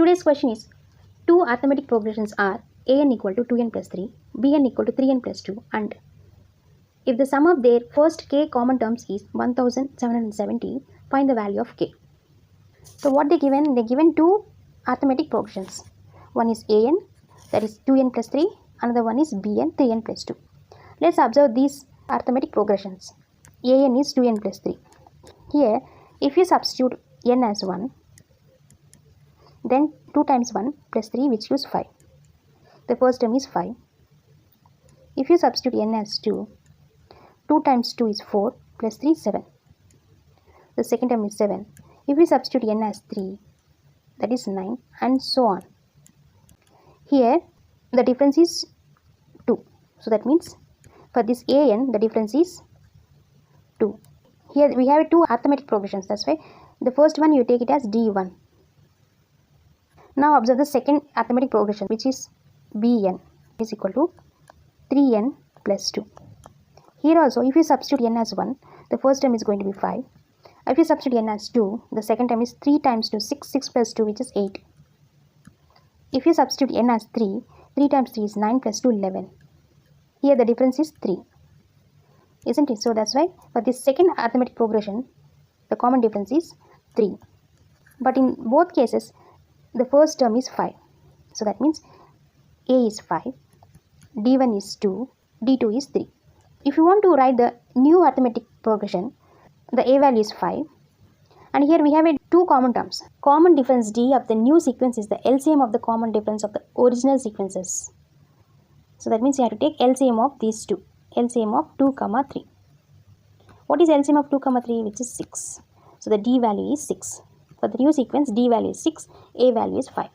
Today's question is, two arithmetic progressions are an equal to 2n plus 3, bn equal to 3n plus 2, and if the sum of their first k common terms is 1770, find the value of k. So what they given? They given two arithmetic progressions. One is an, that is 2n plus 3, another one is bn, 3n plus 2. Let's observe these arithmetic progressions. An is 2n plus 3. Here, if you substitute n as 1, then 2 times 1 plus 3, which gives 5. The first term is 5. If you substitute n as 2, 2 times 2 is 4 plus 3 is 7. The second term is 7. If we substitute n as 3, that is 9, and so on. Here the difference is 2. So that means for this an the difference is 2. Here we have two arithmetic progressions. That's why the first one you take it as d1. Now observe the second arithmetic progression, which is bn is equal to 3n plus 2. Here also, if you substitute n as 1, the first term is going to be 5. If you substitute n as 2, the second term is 3 times 2, 6 plus 2, which is 8. If you substitute n as 3, 3 times 3 is 9 plus 2, 11. Here the difference is 3. Isn't it? So that's why for this second arithmetic progression, the common difference is 3. But in both cases, the first term is 5. So that means a is 5, d1 is 2, d2 is 3. If you want to write the new arithmetic progression, the a value is 5. And here we have two common terms. Common difference d of the new sequence is the LCM of the common difference of the original sequences. So that means you have to take LCM of these two. LCM of 2, 3. What is LCM of 2, 3? Which is 6. So the d value is 6. For the new sequence, d value is 6, a value is 5.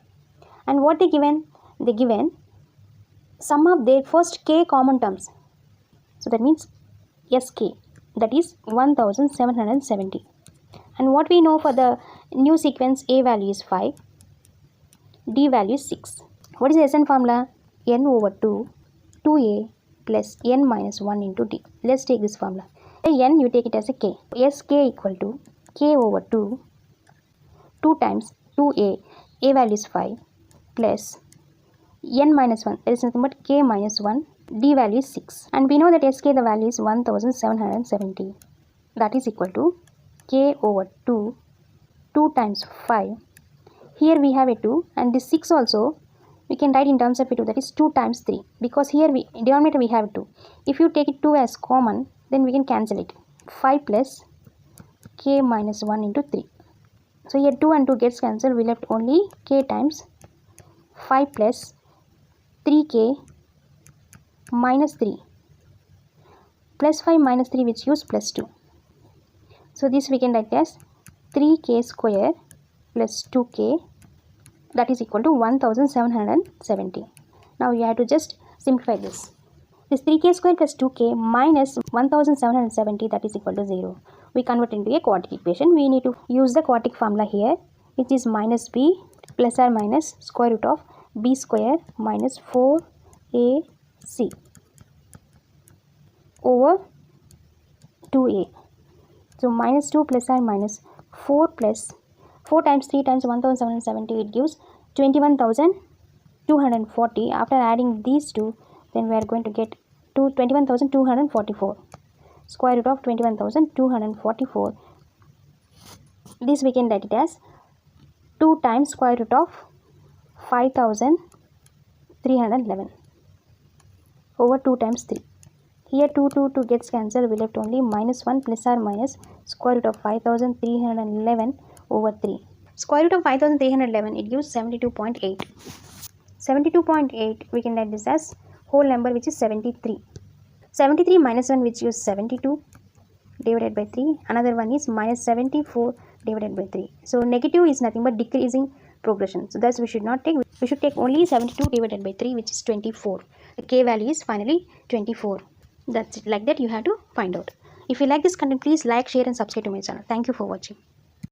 And what they given? They given sum of their first k common terms. So that means sk, that is 1770. And what we know for the new sequence, a value is 5, d value is 6. What is the SN formula? N over 2, 2a plus n minus 1 into d. Let's take this formula. N you take it as a k. Sk equal to k over 2, 2 times 2a, a value is 5, plus n minus 1, there is nothing but k minus 1, d value is 6. And we know that sk the value is 1770. That is equal to k over 2, 2 times 5. Here we have a 2, and this 6 also we can write in terms of a 2, that is 2 times 3. Because here denominator we have 2. If you take it 2 as common, then we can cancel it. 5 plus k minus 1 into 3. So here 2 and 2 gets cancelled. We left only k times 5 plus 3k minus 3 plus 5 minus 3, which gives plus 2. So this we can write as 3k square plus 2k, that is equal to 1770. Now you have to just simplify this. This 3k square plus 2k minus 1770, that is equal to 0. We convert into a quadratic equation. We need to use the quadratic formula here, which is minus b plus or minus square root of b square minus 4ac over 2a. So minus 2 plus or minus 4 plus 4 times 3 times 1770, it gives 21,240. After adding these two, then we are going to get 21,244. Square root of 21,244. This we can write it as 2 times square root of 5,311 over 2 times 3. Here 2 gets cancelled. We left only minus 1 plus or minus square root of 5,311 over 3. Square root of 5,311, it gives 72.8. 72.8, we can write this as whole number, which is 73. 73 minus 1, which gives 72 divided by 3. Another one is minus 74 divided by 3. So negative is nothing but decreasing progression. So thus we should not take. We should take only 72 divided by 3, which is 24. The k value is finally 24. That's it. Like that you have to find out. If you like this content, please like, share and subscribe to my channel. Thank you for watching.